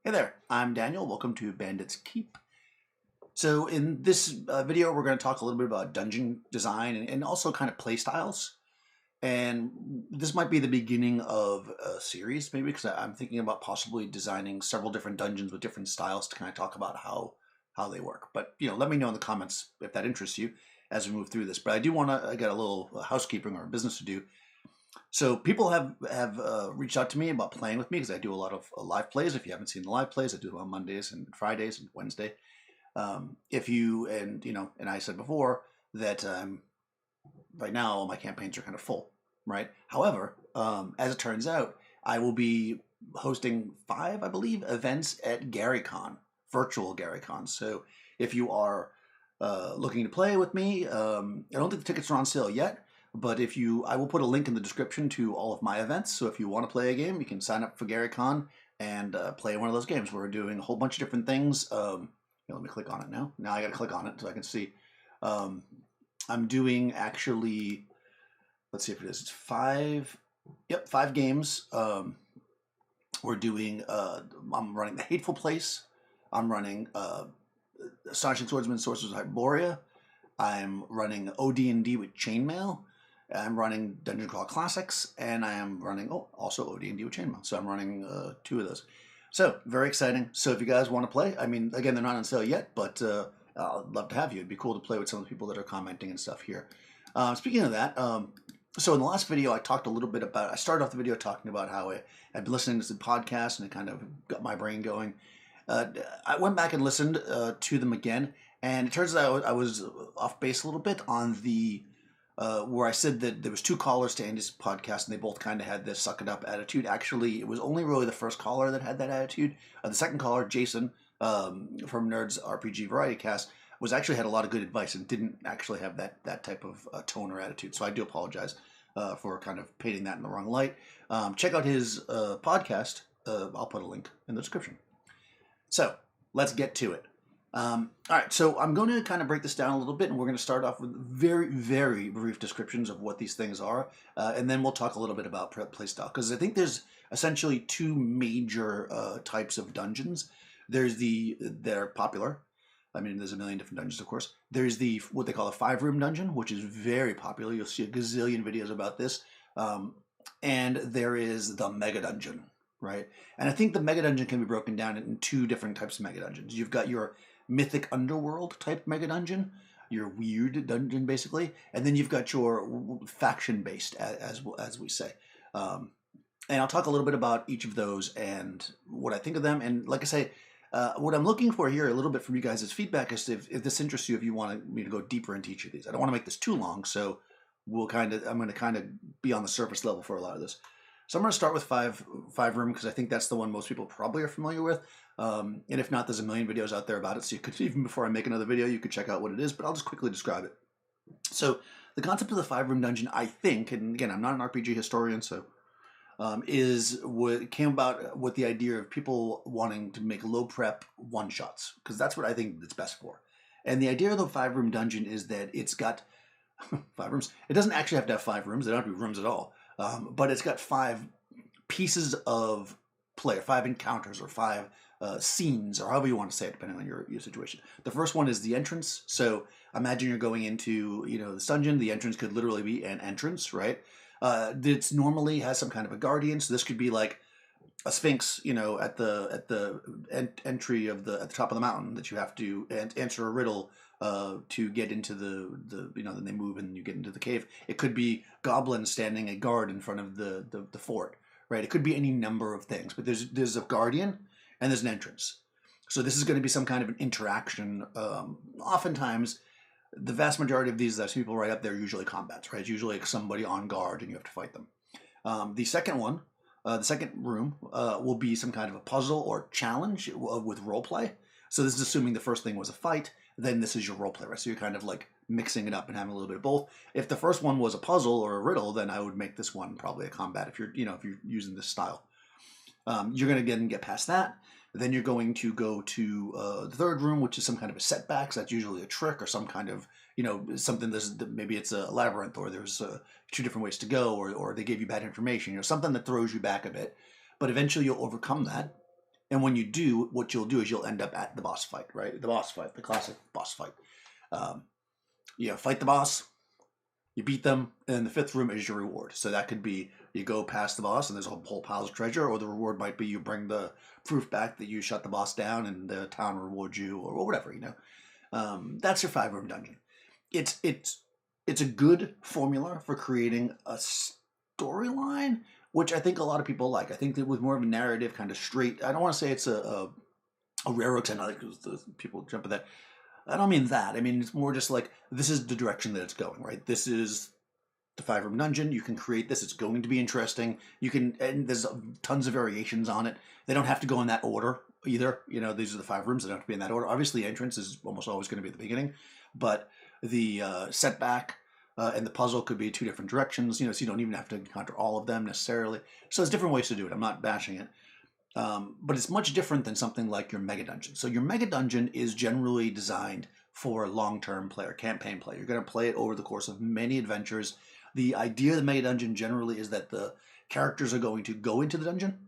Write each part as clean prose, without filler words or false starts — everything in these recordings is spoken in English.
Hey there, I'm Daniel. Welcome to Bandit's Keep. So in this video, we're going to talk a little bit about dungeon design and also kind of play styles. And this might be the beginning of a series, maybe, because I'm thinking about possibly designing several different dungeons with different styles to kind of talk about how they work. But, let me know in the comments if that interests you as we move through this. But I do want to get a little housekeeping or business to do. So people have reached out to me about playing with me because I do a lot of live plays. If you haven't seen the live plays, I do them on Mondays and Fridays and Wednesday. If you and I said before that right now all my campaigns are kind of full, right? However, as it turns out, I will be hosting 5, I believe, events at Garycon, virtual Garycon. So if you are looking to play with me, I don't think the tickets are on sale yet. But I will put a link in the description to all of my events. So if you want to play a game, you can sign up for GaryCon and play one of those games. We're doing a whole bunch of different things. Let me click on it now. Now I got to click on it so I can see. I'm doing actually, let's see if it is. It's 5. Yep, 5 games. We're doing. I'm running The Hateful Place. I'm running Astonishing Swordsman, Sorcerers of Hyboria. I'm running OD&D with Chainmail. I'm running Dungeon Crawl Classics, and I am running, also OD&D with Chainmail. So I'm running 2 of those. So, very exciting. So if you guys want to play, I mean, again, they're not on sale yet, but I'd love to have you. It'd be cool to play with some of the people that are commenting and stuff here. Speaking of that, so in the last video, I talked a little bit about, I started off the video talking about how I'd been listening to some podcasts, and it kind of got my brain going. I went back and listened to them again, and it turns out I was off base a little bit on the where I said that there was 2 callers to Andy's podcast, and they both kind of had this suck it up attitude. Actually, it was only really the first caller that had that attitude. The second caller, Jason, from Nerds RPG Variety Cast, actually had a lot of good advice and didn't actually have that type of tone or attitude. So I do apologize for kind of painting that in the wrong light. Check out his podcast. I'll put a link in the description. So let's get to it. All right, so I'm going to kind of break this down a little bit, and we're going to start off with very, very brief descriptions of what these things are, and then we'll talk a little bit about playstyle, because I think there's essentially 2 major types of dungeons. There's they're popular. I mean, there's a million different dungeons, of course. There's what they call a 5-room dungeon, which is very popular. You'll see a gazillion videos about this. And there is the mega dungeon, right? And I think the mega dungeon can be broken down in 2 different types of mega dungeons. You've got your mythic underworld type mega dungeon, your weird dungeon basically, and then you've got your faction based, as we say. And I'll talk a little bit about each of those and what I think of them. And like I say, what I'm looking for here a little bit from you guys is feedback as to if this interests you, if you want me to go deeper into each of these. I don't want to make this too long, so I'm going to kind of be on the surface level for a lot of this. So I'm going to start with 5-room because I think that's the one most people probably are familiar with. And if not, there's a million videos out there about it. So you could, even before I make another video, you could check out what it is, but I'll just quickly describe it. So the concept of the 5-room dungeon, I think, and again, I'm not an RPG historian, so is what came about with the idea of people wanting to make low prep one-shots, because that's what I think it's best for. And the idea of the 5-room dungeon is that it's got 5 rooms. It doesn't actually have to have 5 rooms. They don't have to be rooms at all. But it's got 5 pieces of play, or 5 encounters, or 5 scenes, or however you want to say it, depending on your situation. The first one is the entrance. So imagine you're going into this dungeon. The entrance could literally be an entrance, right? It normally has some kind of a guardian. So this could be like a sphinx, at the entry at the top of the mountain that you have to answer a riddle to get into then they move and you get into the cave. It could be goblins standing a guard in front of the fort, right? It could be any number of things, but there's a guardian and there's an entrance. So this is going to be some kind of an interaction. Oftentimes, the vast majority of these that people write up, they're usually combats, right? It's usually like somebody on guard and you have to fight them. The second one, the second room, will be some kind of a puzzle or challenge with roleplay. So this is assuming the first thing was a fight, then this is your roleplay, right? So you're kind of like mixing it up and having a little bit of both. If the first one was a puzzle or a riddle, then I would make this one probably a combat if you're using this style. You're going to get past that. Then you're going to go to the third room, which is some kind of a setback. So that's usually a trick or some kind of, something maybe it's a labyrinth, or there's 2 different ways to go, or they gave you bad information, something that throws you back a bit. But eventually you'll overcome that. And when you do, what you'll do is you'll end up at the boss fight, right? The boss fight, the classic boss fight. You fight the boss, you beat them, and the fifth room is your reward. So that could be you go past the boss and there's a whole pile of treasure, or the reward might be you bring the proof back that you shut the boss down and the town rewards you, or whatever, That's your 5-room dungeon. It's a good formula for creating a storyline, which I think a lot of people like. I think that with more of a narrative, kind of straight. I don't want to say it's a railroad, because I know like, people jump at that. I don't mean that. I mean, it's more just like, this is the direction that it's going, right? This is the 5-room dungeon. You can create this. It's going to be interesting. And there's tons of variations on it. They don't have to go in that order either. These are the 5 rooms. They don't have to be in that order. Obviously, entrance is almost always going to be at the beginning, but the setback and the puzzle could be 2 different directions, so you don't even have to encounter all of them necessarily. So there's different ways to do it. I'm not bashing it. But it's much different than something like your mega dungeon. So your mega dungeon is generally designed for long-term player, campaign play. You're going to play it over the course of many adventures. The idea of the mega dungeon generally is that the characters are going to go into the dungeon,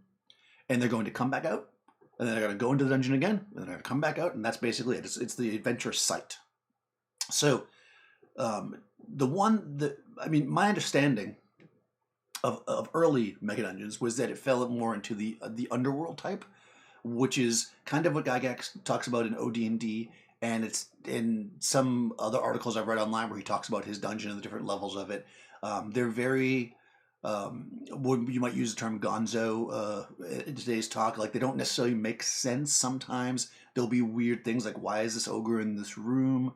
and they're going to come back out, and then they're going to go into the dungeon again, and they're going to come back out, and that's basically it. It's the adventure site. So my understanding of early mega dungeons was that it fell more into the underworld type, which is kind of what Gygax talks about in OD&D, and it's in some other articles I've read online where he talks about his dungeon and the different levels of it. They're very, you might use the term gonzo in today's talk. Like, they don't necessarily make sense sometimes. There'll be weird things like, why is this ogre in this room?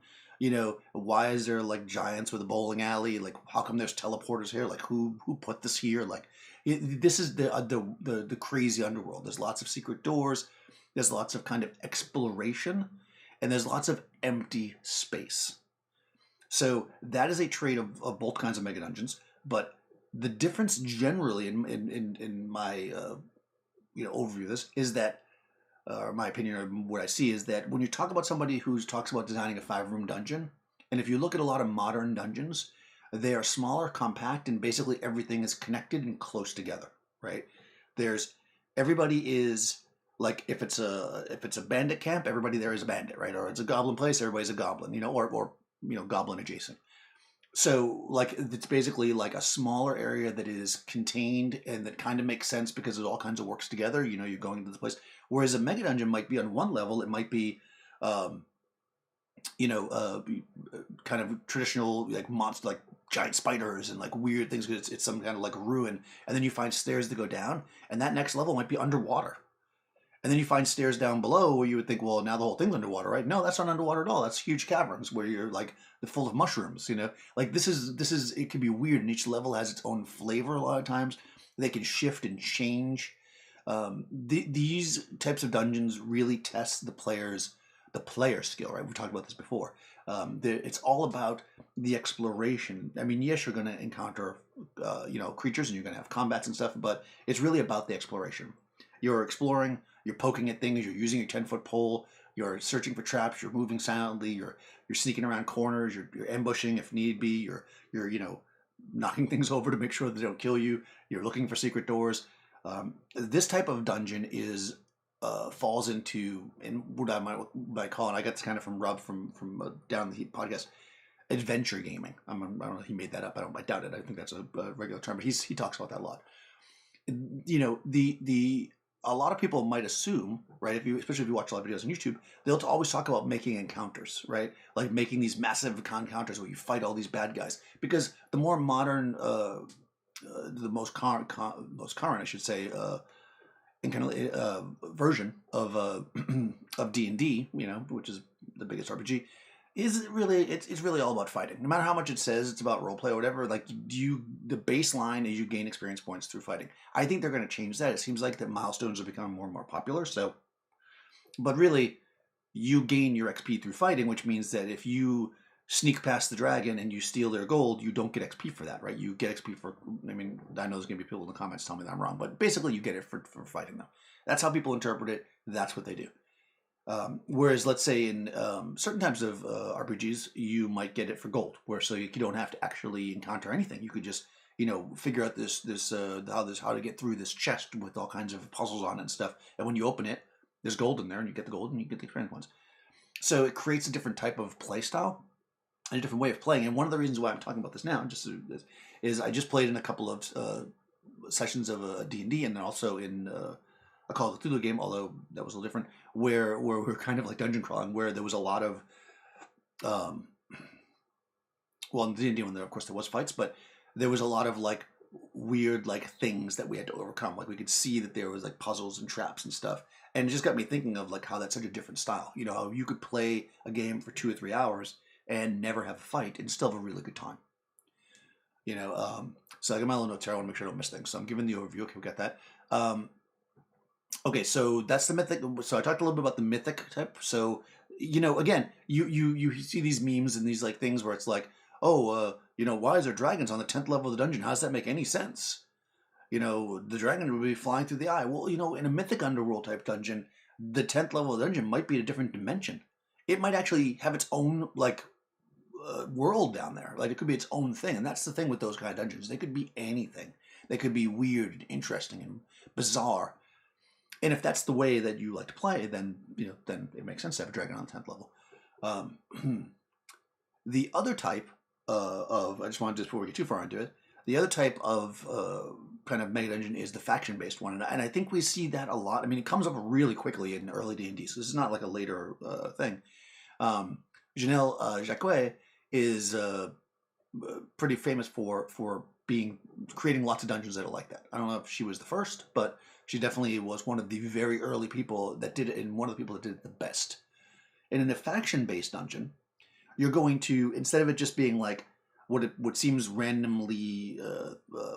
Why is there like giants with a bowling alley? Like, how come there's teleporters here? Like, who put this here? Like, this is the crazy underworld. There's lots of secret doors. There's lots of kind of exploration, and there's lots of empty space. So that is a trait of both kinds of mega dungeons. But the difference generally in my overview of this is that, or my opinion or what I see, is that when you talk about somebody who talks about designing a 5-room dungeon, and if you look at a lot of modern dungeons, they are smaller, compact, and basically everything is connected and close together, right? Everybody is like, if it's a bandit camp, everybody there is a bandit, right? Or it's a goblin place, everybody's a goblin, or goblin adjacent. So, like, it's basically like a smaller area that is contained and that kind of makes sense because it all kinds of works together. You're going into the place. Whereas a mega dungeon might be on one level, it might be, kind of traditional, like monster, like giant spiders and like weird things. It's some kind of like ruin, and then you find stairs that go down, and that next level might be underwater. And then you find stairs down below where you would think, well, now the whole thing's underwater, right? No, that's not underwater at all. That's huge caverns where you're like full of mushrooms, Like, this is it can be weird, and each level has its own flavor a lot of times. They can shift and change. These types of dungeons really test the player skill, right? We talked about this before. It's all about the exploration. I mean, yes, you're going to encounter, creatures, and you're going to have combats and stuff, but it's really about the exploration. You're exploring, you're poking at things, you're using your 10-foot pole, you're searching for traps, you're moving silently, you're sneaking around corners, you're ambushing if need be, you're knocking things over to make sure they don't kill you, you're looking for secret doors. This type of dungeon falls into, in what I might call, and I got this kind of from Rob from Down the Heap podcast, adventure gaming. I don't know if he made that up. I doubt it. I think that's a regular term, but he talks about that a lot. A lot of people might assume, right, especially if you watch a lot of videos on YouTube, they'll always talk about making encounters, right? Like making these massive encounters where you fight all these bad guys. Because the more modern, the most current, I should say, version of D&D, which is the biggest RPG, is really it's really all about fighting. No matter how much it says it's about roleplay or whatever, like, the baseline is you gain experience points through fighting. I think they're going to change that. It seems like that milestones are becoming more and more popular. So, but really, you gain your XP through fighting, which means that if you sneak past the dragon and you steal their gold, you don't get XP for that, right? You get XP for, I mean, I know there's going to be people in the comments telling me that I'm wrong, but basically you get it for fighting them. That's how people interpret it. That's what they do. Whereas, let's say in certain types of RPGs, you might get it for gold, so you don't have to actually encounter anything. You could just, figure out how to get through this chest with all kinds of puzzles on it and stuff. And when you open it, There's gold in there, and you get the gold, and you get the experience points. So it creates a different type of play style and a different way of playing. And one of the reasons why I'm talking about this now, is I just played in a couple of sessions of D&D, and then also in a Call of Cthulhu game, although that was a little different, where we're kind of like dungeon crawling, where there was a lot of, well, in the D&D one, of course, there was fights, but there was a lot of like weird like things that we had to overcome. Like we could see that there was like puzzles and traps and stuff, and it just got me thinking of like how that's such a different style. You know, how you could play a game for 2 or 3 hours and never have a fight and still have a really good time. You know, so I got my little notes here. I want to make sure I don't miss things. So I'm giving the overview. Okay, we got that. Okay, so that's the mythic. So I talked a little bit about the mythic type. So, you know, again, you see these memes and these like things where it's like, oh, you know, why is there dragons on the 10th level of the dungeon? How does that make any sense? You know, the dragon would be flying through the eye. Well, you know, in a mythic underworld type dungeon, the 10th level of the dungeon might be a different dimension. It might actually have its own like world down there. Like it could be its own thing, and that's the thing with those kind of dungeons. They could be anything. They could be weird and interesting and bizarre. And if that's the way that you like to play, then you know, then it makes sense to have a dragon on the 10th level. The other type of, I just wanted to, before we get too far into it, the other type of kind of mega dungeon is the faction-based one, and I think we see that a lot. I mean, it comes up really quickly in early D&D, so this is not like a later thing. Janelle Jacquet is pretty famous for creating lots of dungeons that are like that. I don't know if she was the first, but she definitely was one of the very early people that did it, and one of the people that did it the best. And in a faction-based dungeon, you're going to, instead of it just being like what seems randomly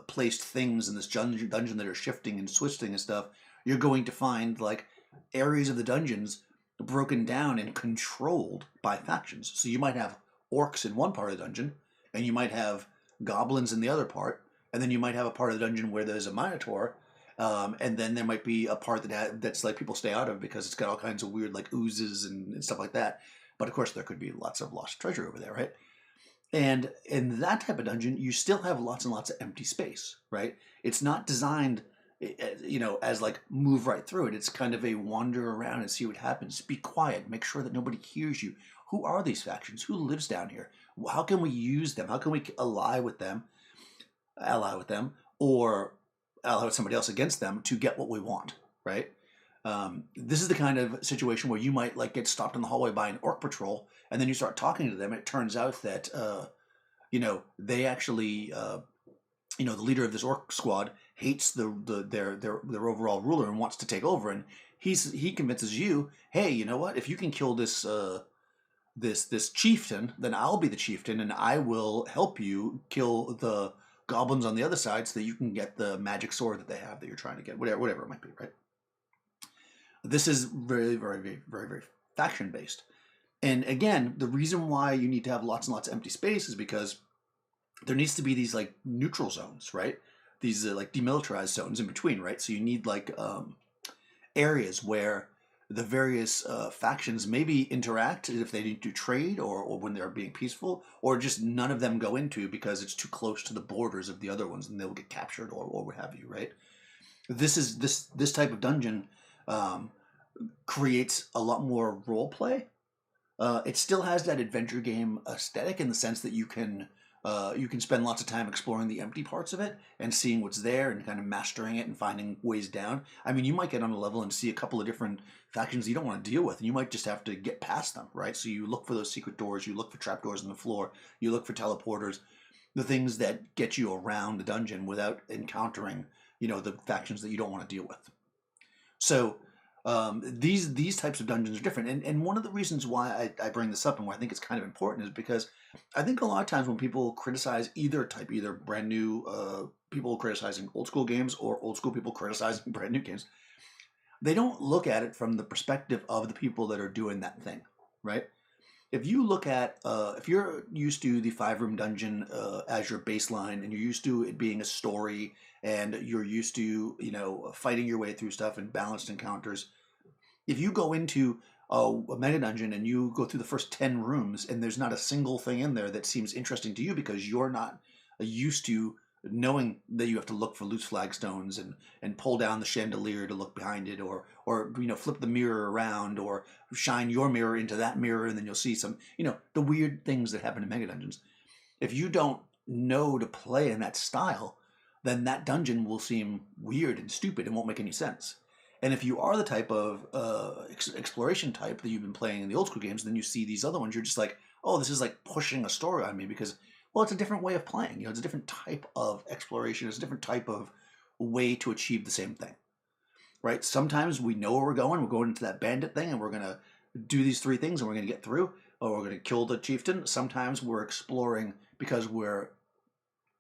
placed things in this dungeon that are shifting and twisting and stuff, you're going to find like areas of the dungeons broken down and controlled by factions. So you might have orcs in one part of the dungeon, and you might have goblins in the other part, and then you might have a part of the dungeon where there's a minotaur, and then there might be a part that's like people stay out of because it's got all kinds of weird like oozes and stuff like that. But of course, there could be lots of lost treasure over there, right? And in that type of dungeon, you still have lots and lots of empty space, right? It's not designed, you know, as like move right through it. It's kind of a wander around and see what happens. Be quiet. Make sure that nobody hears you. Who are these factions? Who lives down here? How can we use them? How can we ally with them, or ally with somebody else against them to get what we want, right? This is the kind of situation where you might like get stopped in the hallway by an orc patrol, and then you start talking to them. And it turns out that you know, they actually you know, the leader of this orc squad hates their overall ruler and wants to take over. And he convinces you, hey, you know what? If you can kill this this chieftain, then I'll be the chieftain, and I will help you kill the goblins on the other side, so that you can get the magic sword that they have that you're trying to get, whatever it might be, right? This is very, very, very, very, very faction based. And again, the reason why you need to have lots and lots of empty space is because there needs to be these like neutral zones, right? These like demilitarized zones in between, right? So you need like areas where the various factions maybe interact if they need to trade, or when they're being peaceful, or just none of them go into because it's too close to the borders of the other ones and they'll get captured, or what have you, right? This type of dungeon creates a lot more role play. It still has that adventure game aesthetic in the sense that you can spend lots of time exploring the empty parts of it and seeing what's there and kind of mastering it and finding ways down. I mean, you might get on a level and see a couple of different factions you don't want to deal with, and you might just have to get past them, right? So you look for those secret doors, you look for trapdoors in the floor, you look for teleporters, the things that get you around the dungeon without encountering, you know, the factions that you don't want to deal with. So these types of dungeons are different, and one of the reasons why I bring this up and why I think it's kind of important is because I think a lot of times when people criticize either type, either brand new people criticizing old school games or old school people criticizing brand new games, they don't look at it from the perspective of the people that are doing that thing, right? If you look at, if you're used to the 5-room dungeon as your baseline, and you're used to it being a story, and you're used to, you know, fighting your way through stuff and balanced encounters, if you go into a mega dungeon and you go through the first 10 rooms and there's not a single thing in there that seems interesting to you because you're not used to knowing that you have to look for loose flagstones and pull down the chandelier to look behind it, or flip the mirror around, or shine your mirror into that mirror, and then you'll see some the weird things that happen in mega dungeons. If you don't know to play in that style, then that dungeon will seem weird and stupid and won't make any sense. And if you are the type of exploration type that you've been playing in the old school games, then you see these other ones, you're just like, oh, this is like pushing a story on me, because, well, it's a different way of playing. It's a different type of exploration. It's a different type of way to achieve the same thing, right? Sometimes we know where we're going. We're going into that bandit thing, and we're going to do these 3 things, and we're going to get through, or we're going to kill the chieftain. Sometimes we're exploring because we're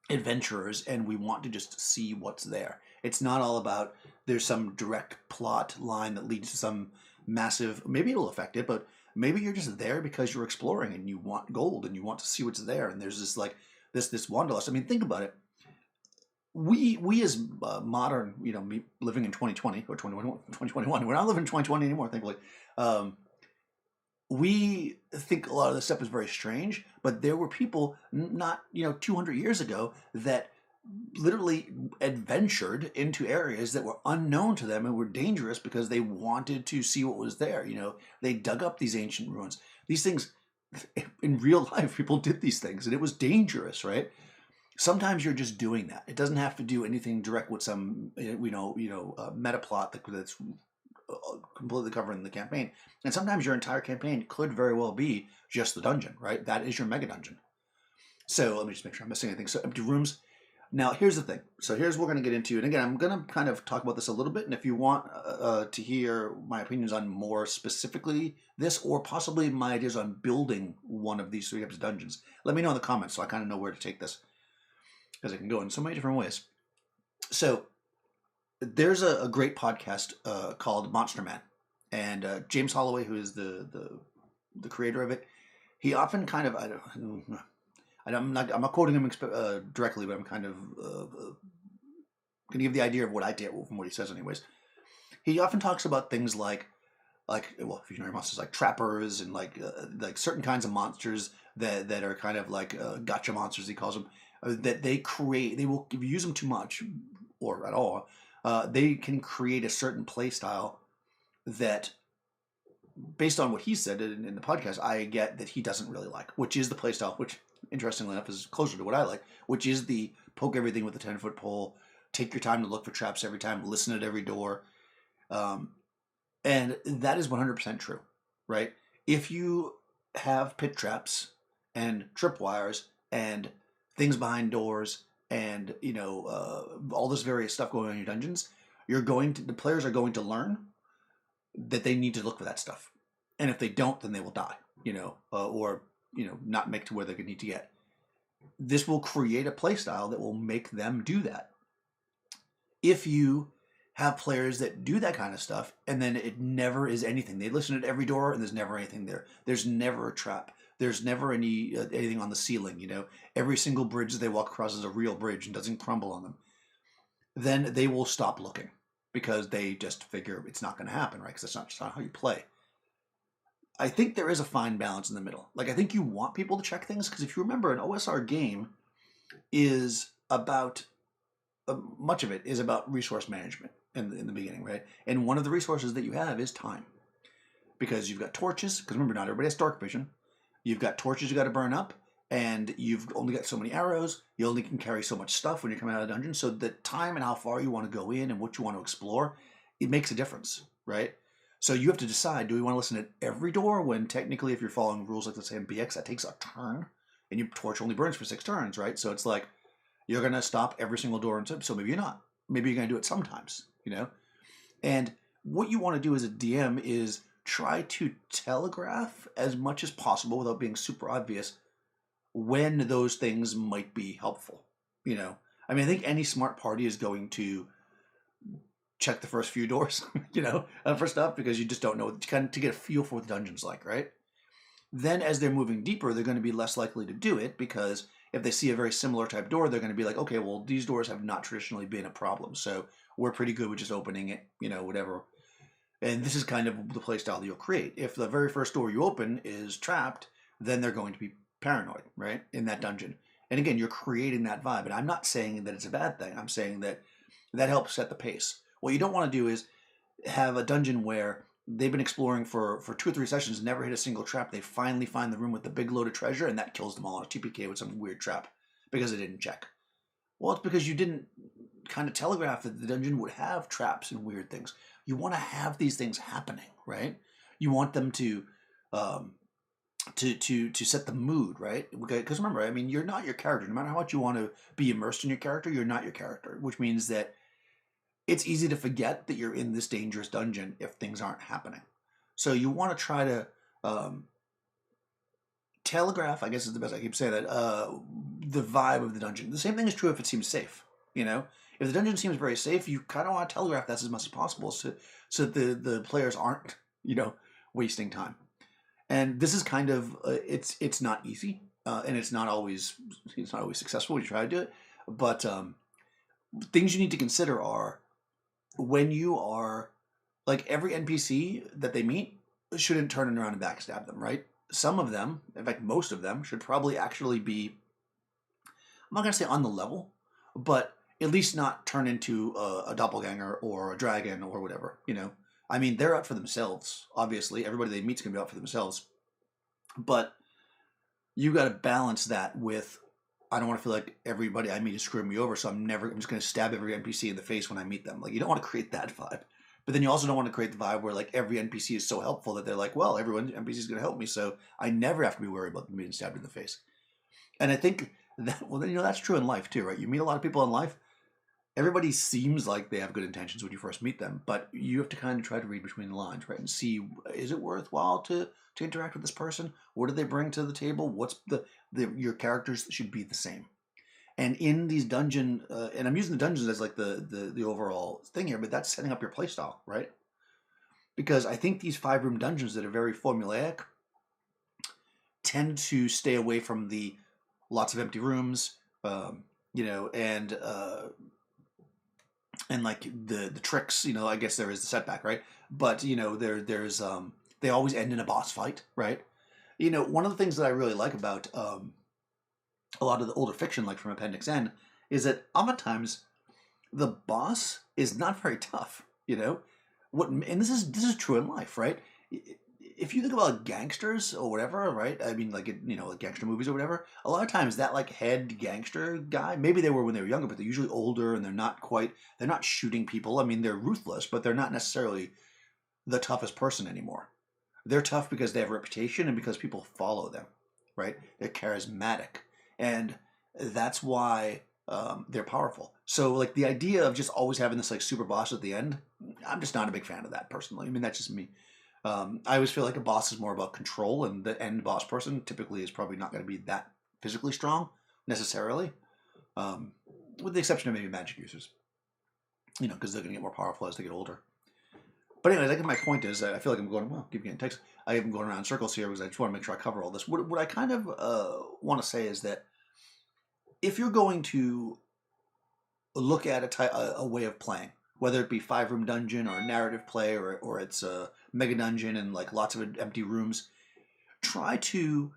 adventurers and we want to just see what's there. It's not all about there's some direct plot line that leads to some massive, maybe it'll affect it, but maybe you're just there because you're exploring and you want gold and you want to see what's there, and there's this like this wanderlust. I mean, think about it. We as modern, me living in 2020 or 2021, we're not living in 2020 anymore, thankfully. We think a lot of this stuff is very strange, but there were people not 200 years ago that literally adventured into areas that were unknown to them and were dangerous because they wanted to see what was there. They dug up these ancient ruins. These things, in real life, people did these things, and it was dangerous, right? Sometimes you're just doing that. It doesn't have to do anything direct with some meta plot that's completely covering the campaign. And sometimes your entire campaign could very well be just the dungeon, right? That is your mega dungeon. So let me just make sure I'm missing anything. So empty rooms. Now, here's the thing. So here's what we're going to get into. And again, I'm going to kind of talk about this a little bit. And if you want to hear my opinions on more specifically this, or possibly my ideas on building one of these 3 types of dungeons, let me know in the comments so I kind of know where to take this, because it can go in so many different ways. So there's a great podcast called Monster Man. And James Holloway, who is the creator of it, he often kind of, I'm not quoting him directly, but I'm kind of going to give the idea of what I did from what he says anyways. He often talks about things like well, if you know your monsters, like trappers and like certain kinds of monsters that are kind of like gotcha monsters, he calls them, that they create. They will, if you use them too much or at all, they can create a certain play style that, based on what he said in the podcast, I get that he doesn't really like, which is the playstyle, which, interestingly enough, is closer to what I like, which is the poke everything with a 10-foot pole, take your time to look for traps every time, listen at every door. And that is 100% true, right? If you have pit traps and tripwires and things behind doors and, all this various stuff going on in your dungeons, the players are going to learn that they need to look for that stuff. And if they don't, then they will die, or not make to where they need to get. This will create a play style that will make them do that. If you have players that do that kind of stuff, and then it never is anything. They listen at every door, and there's never anything there. There's never a trap. There's never anything on the ceiling. Every single bridge that they walk across is a real bridge and doesn't crumble on them. Then they will stop looking because they just figure it's not going to happen, right? Because that's just not how you play. I think there is a fine balance in the middle. Like, I think you want people to check things, because if you remember, an OSR game is about, much of it is about resource management in the beginning, right? And one of the resources that you have is time. Because you've got torches, because remember, not everybody has dark vision. You've got torches you got to burn up, and you've only got so many arrows. You only can carry so much stuff when you're coming out of the dungeon. So the time and how far you want to go in and what you want to explore, it makes a difference, right? So you have to decide, do we want to listen at every door, when technically, if you're following rules like, let's say in BX, that takes a turn, and your torch only burns for 6 turns, right? So it's like, you're going to stop every single door, and so maybe you're not. Maybe you're going to do it sometimes, And what you want to do as a DM is try to telegraph as much as possible without being super obvious when those things might be helpful. I mean, I think any smart party is going to check the first few doors, for stuff, because you just don't know, kind of to get a feel for what the dungeon's like, right? Then as they're moving deeper, they're going to be less likely to do it, because if they see a very similar type door, they're going to be like, okay, well, these doors have not traditionally been a problem, so we're pretty good with just opening it, whatever. And this is kind of the play style that you'll create. If the very first door you open is trapped, then they're going to be paranoid, right, in that dungeon. And again, you're creating that vibe. And I'm not saying that it's a bad thing. I'm saying that that helps set the pace. What you don't want to do is have a dungeon where they've been exploring for 2 or 3 sessions, never hit a single trap. They finally find the room with the big load of treasure, and that kills them all on a TPK with some weird trap because they didn't check. Well, it's because you didn't kind of telegraph that the dungeon would have traps and weird things. You want to have these things happening, right? You want them to set the mood, right? Because remember, I mean, you're not your character. No matter how much you want to be immersed in your character, you're not your character, which means that it's easy to forget that you're in this dangerous dungeon if things aren't happening. So you want to try to telegraph, I guess is the best I keep saying that, the vibe of the dungeon. The same thing is true if it seems safe, you know? If the dungeon seems very safe, you kind of want to telegraph that as much as possible so that the players aren't, wasting time. And this is kind of, it's not easy, and it's not always successful when you try to do it, but things you need to consider are when you are, like every NPC that they meet shouldn't turn around and backstab them, right? Some of them, in fact, most of them, should probably actually be, I'm not going to say on the level, but at least not turn into a doppelganger or a dragon or whatever, I mean, they're out for themselves, obviously. Everybody they meet's going to be out for themselves. But you got to balance that with, I don't want to feel like everybody I meet is screwing me over, so I'm just going to stab every NPC in the face when I meet them. Like, you don't want to create that vibe. But then you also don't want to create the vibe where, like, every NPC is so helpful that they're like, well, NPC is going to help me, so I never have to be worried about them being stabbed in the face. And I think that, well, that's true in life, too, right? You meet a lot of people in life. Everybody seems like they have good intentions when you first meet them, but you have to kind of try to read between the lines, right? And see, is it worthwhile to interact with this person? What do they bring to the table? What's your characters should be the same. And in these dungeon, and I'm using the dungeons as like the overall thing here, but that's setting up your playstyle, right? Because I think these 5-room dungeons that are very formulaic tend to stay away from the lots of empty rooms, and like the tricks, I guess there is the setback, right? But there's they always end in a boss fight, right? One of the things that I really like about a lot of the older fiction, like from Appendix N, is that oftentimes the boss is not very tough. And this is true in life, right? If you think about gangsters or whatever, right? I mean, like gangster movies or whatever. A lot of times that like head gangster guy, maybe they were when they were younger, but they're usually older and they're not shooting people. I mean, they're ruthless, but they're not necessarily the toughest person anymore. They're tough because they have a reputation and because people follow them, right? They're charismatic, and that's why they're powerful. So, like the idea of just always having this like super boss at the end, I'm just not a big fan of that personally. I mean, that's just me. I always feel like a boss is more about control, and the end boss person typically is probably not going to be that physically strong necessarily, with the exception of maybe magic users, because they're going to get more powerful as they get older. But anyways, I think my point is, I feel like I'm going, keep getting texts. I am going around in circles here because I just want to make sure I cover all this. What I kind of want to say is that if you're going to look at a way of playing, whether it be 5-room dungeon or narrative play or it's a mega dungeon and like lots of empty rooms, try to,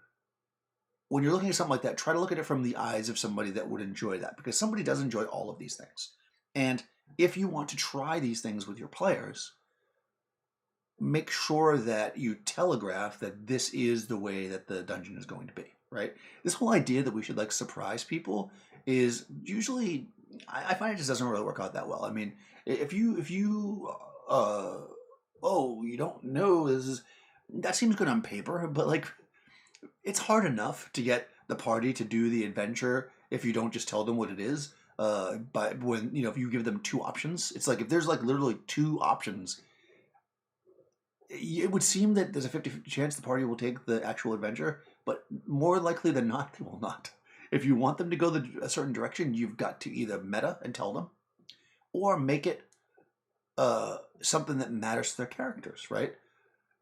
when you're looking at something like that, try to look at it from the eyes of somebody that would enjoy that, because somebody does enjoy all of these things. And if you want to try these things with your players, make sure that you telegraph that this is the way that the dungeon is going to be, right? This whole idea that we should like surprise people is usually, I find it just doesn't really work out that well. I mean, if you you don't know, that seems good on paper, but like it's hard enough to get the party to do the adventure if you don't just tell them what it is. But when if you give them 2 options, it's like if there's like literally 2 options, it would seem that there's a 50-50 chance the party will take the actual adventure, but more likely than not, they will not. If you want them to go a certain direction, you've got to either meta and tell them, or make it something that matters to their characters, right?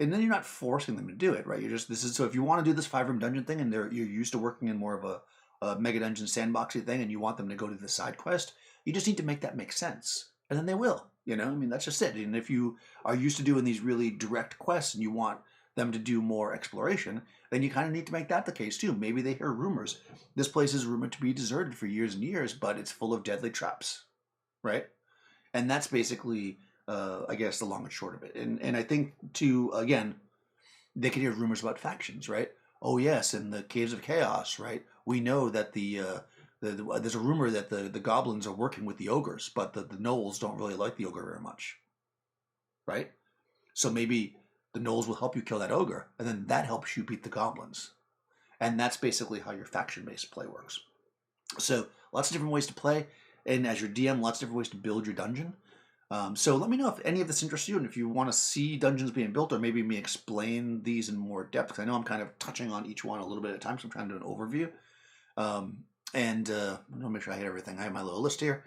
And then you're not forcing them to do it, right? So if you want to do this 5-room dungeon thing and you're used to working in more of a mega dungeon sandboxy thing and you want them to go to the side quest, you just need to make that make sense. And then they will, I mean, that's just it. And if you are used to doing these really direct quests and you want them to do more exploration, then you kind of need to make that the case too. Maybe they hear rumors. This place is rumored to be deserted for years and years, but it's full of deadly traps, right? And that's basically, I guess, the long and short of it. And I think too, again, they could hear rumors about factions, right? Oh yes, in the Caves of Chaos, right? We know that there's a rumor that the goblins are working with the ogres, but the gnolls don't really like the ogre very much, right? So maybe the gnolls will help you kill that ogre, and then that helps you beat the goblins. And that's basically how your faction-based play works. So lots of different ways to play, and as your DM, lots of different ways to build your dungeon. So let me know if any of this interests you, and if you want to see dungeons being built, or maybe me explain these in more depth, because I know I'm kind of touching on each one a little bit at a time, so I'm trying to do an overview. I'm gonna make sure I hit everything. I have my little list here.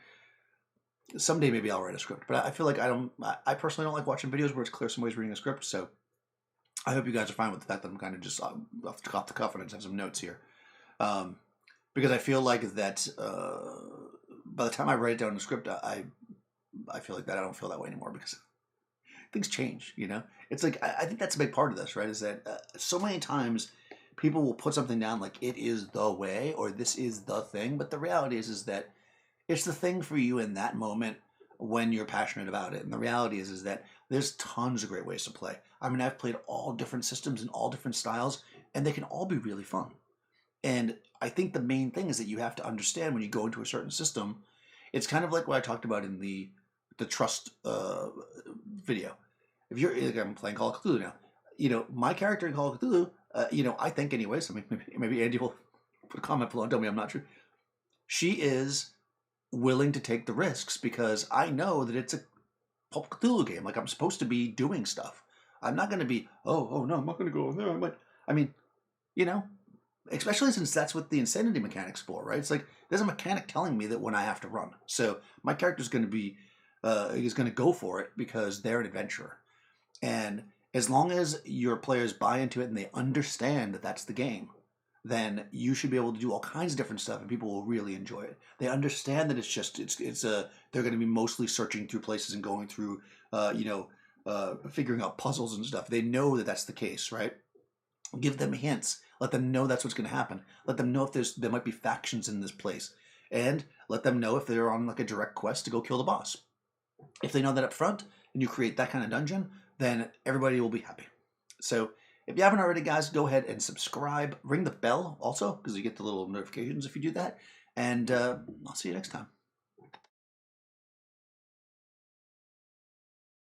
Someday maybe I'll write a script, but I feel like I personally don't like watching videos where it's clear somebody's reading a script, so I hope you guys are fine with the fact that I'm kind of just off the cuff and I just have some notes here. Because I feel like that by the time I write it down in the script, I feel like that I don't feel that way anymore because things change, you know? It's like, I think that's a big part of this, right? Is that so many times people will put something down like it is the way or this is the thing, but the reality is that it's the thing for you in that moment when you're passionate about it. And the reality is that there's tons of great ways to play. I mean, I've played all different systems and all different styles, and they can all be really fun. And I think the main thing is that you have to understand when you go into a certain system, it's kind of like what I talked about in the trust video. If you're, like, I'm playing Call of Cthulhu now, you know, my character in Call of Cthulhu, you know, I think anyways, I mean, maybe Andy will put a comment below and tell me I'm not true. She is willing to take the risks because I know that it's a Call of Cthulhu game. Like, I'm supposed to be doing stuff. I'm not going to be, oh no, I'm not going to go in there. I mean, you know, especially since that's what the insanity mechanics for, right? It's like there's a mechanic telling me that when I have to run. So my character's going to be, is going to go for it because they're an adventurer. And as long as your players buy into it and they understand that that's the game, then you should be able to do all kinds of different stuff and people will really enjoy it. They understand that they're going to be mostly searching through places and going through, figuring out puzzles and stuff. They know that that's the case, right? Give them hints. Let them know that's what's going to happen. Let them know if there might be factions in this place. And let them know if they're on like a direct quest to go kill the boss. If they know that up front and you create that kind of dungeon, then everybody will be happy. So if you haven't already, guys, go ahead and subscribe. Ring the bell also because you get the little notifications if you do that. And I'll see you next time.